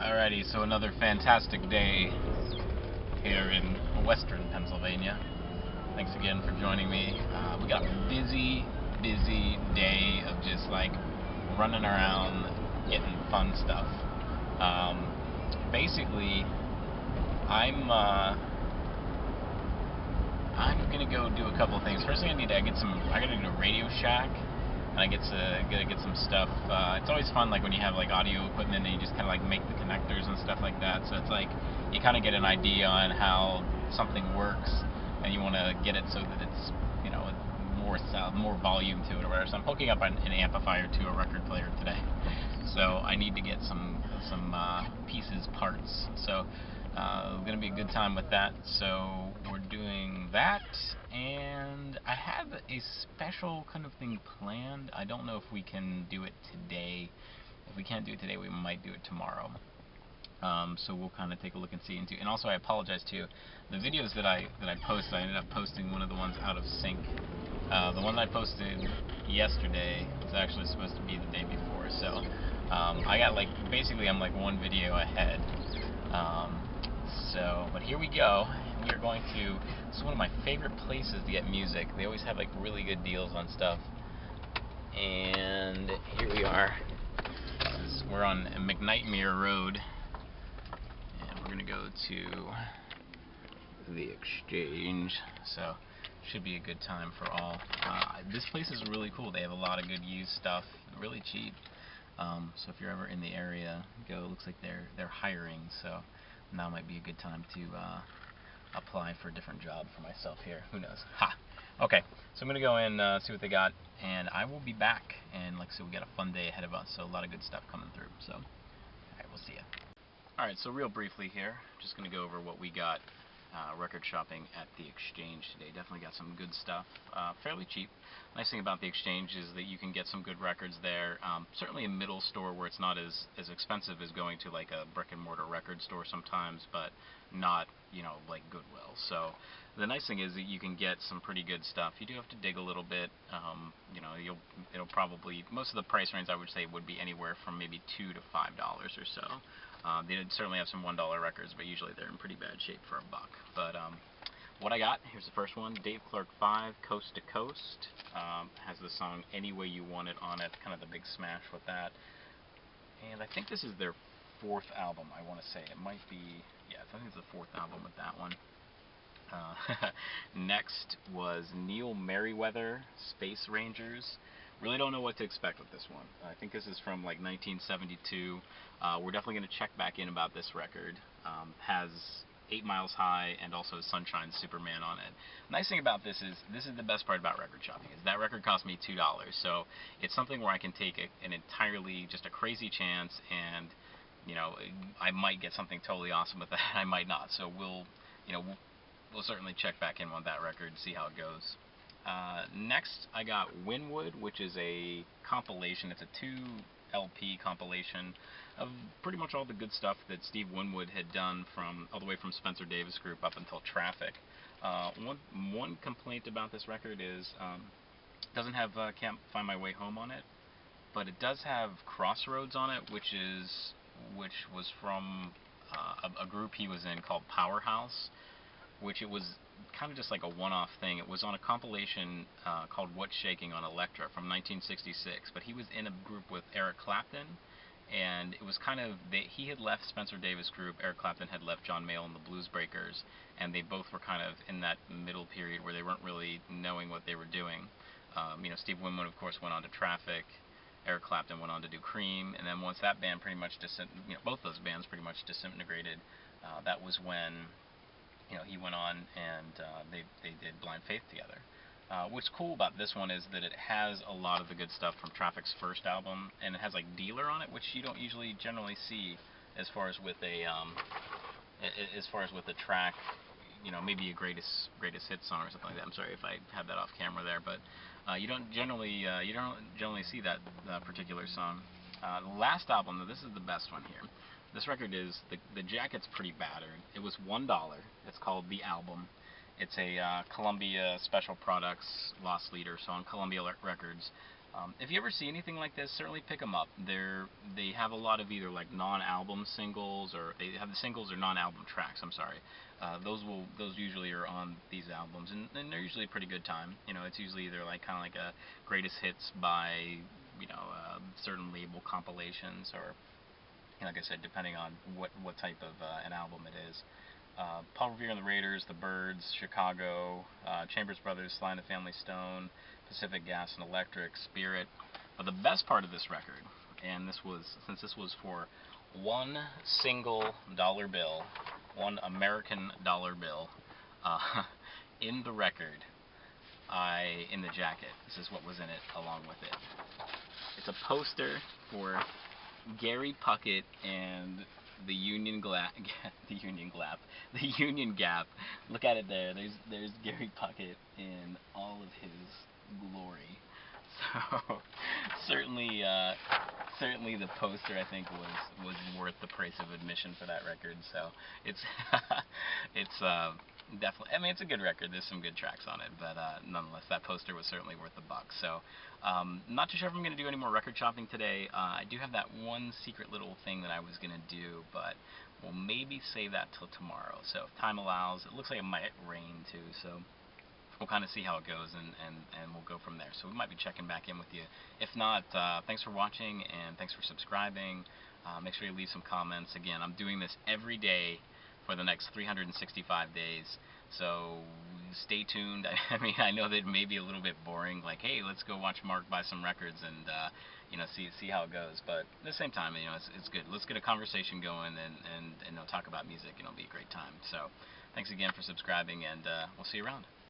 Alrighty, so another fantastic day here in western Pennsylvania. Thanks again for joining me. We got a busy day of just like running around getting fun stuff. Basically, I'm gonna go do a couple of things. First thing I gotta do a Radio Shack, and gotta get some stuff. It's always fun, like when you have like audio equipment and you just kind of like make the connectors and stuff like that. So it's like you kind of get an idea on how something works, and you want to get it so that it's more sound, more volume to it or whatever. So I'm hooking up an amplifier to a record player today. So I need to get some pieces, parts. So going to be a good time with that. So we're doing that, and I have a special kind of thing planned. I don't know if we can do it today. If we can't do it today, we might do it tomorrow. So we'll kind of take a look and see into. And also, I apologize too. The videos that I posted, I ended up posting one of the ones out of sync. The one I posted yesterday was actually supposed to be the day before. So I got basically I'm like one video ahead. But here we go. We are going to. This is one of my favorite places to get music. They always have like really good deals on stuff. And here we are. We're on McKnightmere Road, and we're gonna go to the Exchange. So should be a good time for all. This place is really cool. They have a lot of good used stuff, really cheap. So if you're ever in the area, go. It looks like they're hiring. So now might be a good time to apply for a different job for myself here. Who knows? Ha! Okay, so I'm going to go in, see what they got, and I will be back. And like I said, we got a fun day ahead of us, so a lot of good stuff coming through. So, alright, we'll see ya. Alright, so real briefly here, just going to go over what we got record shopping at the Exchange today. Definitely got some good stuff, fairly cheap. Nice thing about the Exchange is that you can get some good records there. Certainly a middle store where it's not as expensive as going to like a brick and mortar record store sometimes, but not, like Goodwill. So the nice thing is that you can get some pretty good stuff. You do have to dig a little bit. It'll probably, most of the price range I would say would be anywhere from maybe $2 to $5 or so. They certainly have some $1 records, but usually they're in pretty bad shape for $1. But what I got, here's the first one, Dave Clark 5, Coast to Coast. Has the song Any Way You Want It on it, kind of the big smash with that. And I think this is their 4th album, I want to say. It might be, yeah, I think it's the 4th album with that one. Next was Neil Merriweather, Space Rangers. Really don't know what to expect with this one. I think this is from like 1972. We're definitely going to check back in about this record. Has 8 Miles High and also Sunshine Superman on it. Nice thing about this is the best part about record shopping is that record cost me $2. So it's something where I can take an entirely just a crazy chance, and I might get something totally awesome with that. I might not. So we'll certainly check back in on that record and see how it goes. Next, I got Winwood, which is a compilation. It's a 2 LP compilation of pretty much all the good stuff that Steve Winwood had done all the way from Spencer Davis Group up until Traffic. One complaint about this record is it doesn't have Can't Find My Way Home on it, but it does have Crossroads on it, which was from a group he was in called Powerhouse, which it was kind of just like a one-off thing. It was on a compilation called What's Shaking on Elektra from 1966, but he was in a group with Eric Clapton, and it was kind of, he had left Spencer Davis Group, Eric Clapton had left John Mayall and the Blues Breakers, and they both were kind of in that middle period where they weren't really knowing what they were doing. Steve Winwood, of course, went on to Traffic. Eric Clapton went on to do Cream, and then once that band pretty much both those bands pretty much disintegrated, that was when he went on and they did Blind Faith together. What's cool about this one is that it has a lot of the good stuff from Traffic's first album, and it has like Dealer on it, which you don't usually generally see as far as with a track, maybe a greatest hit song or something like that. I'm sorry if I have that off camera there, but you don't generally see that particular song. The last album, though, this is the best one here. This record is, the jacket's pretty battered. It was $1. It's called The Album. It's a Columbia Special Products Lost Leader, so on Columbia Records. If you ever see anything like this, certainly pick them up. They have a lot of either like non-album singles, or they have the singles or non-album tracks. I'm sorry. Those usually are on these albums, and they're usually a pretty good time. You know, it's usually either like kind of like a greatest hits by certain label compilations, or like I said, depending on what type of an album it is. Paul Revere and the Raiders, The Byrds, Chicago, Chambers Brothers, Sly and the Family Stone, Pacific Gas and Electric, Spirit. But the best part of this record, and since this was for one single dollar bill, one American dollar bill, uh, in the record, in the jacket, this is what was in it along with it. It's a poster for Gary Puckett and the Union Gap. Look at it there. There's Gary Puckett in all of his glory. So certainly the poster, I think, was worth the price of admission for that record. So it's it's definitely, I mean, it's a good record. There's some good tracks on it, but nonetheless, that poster was certainly worth the buck. So not too sure if I'm going to do any more record shopping today. I do have that one secret little thing that I was going to do, but we'll maybe save that till tomorrow. So if time allows, it looks like it might rain too, so we'll kind of see how it goes, and we'll go from there. So we might be checking back in with you. If not, thanks for watching, and thanks for subscribing. Make sure you leave some comments. Again, I'm doing this every day for the next 365 days, so stay tuned. I mean, I know that it may be a little bit boring, like, hey, let's go watch Mark buy some records and see how it goes, but at the same time, it's good. Let's get a conversation going and talk about music, and it'll be a great time. So thanks again for subscribing, and we'll see you around.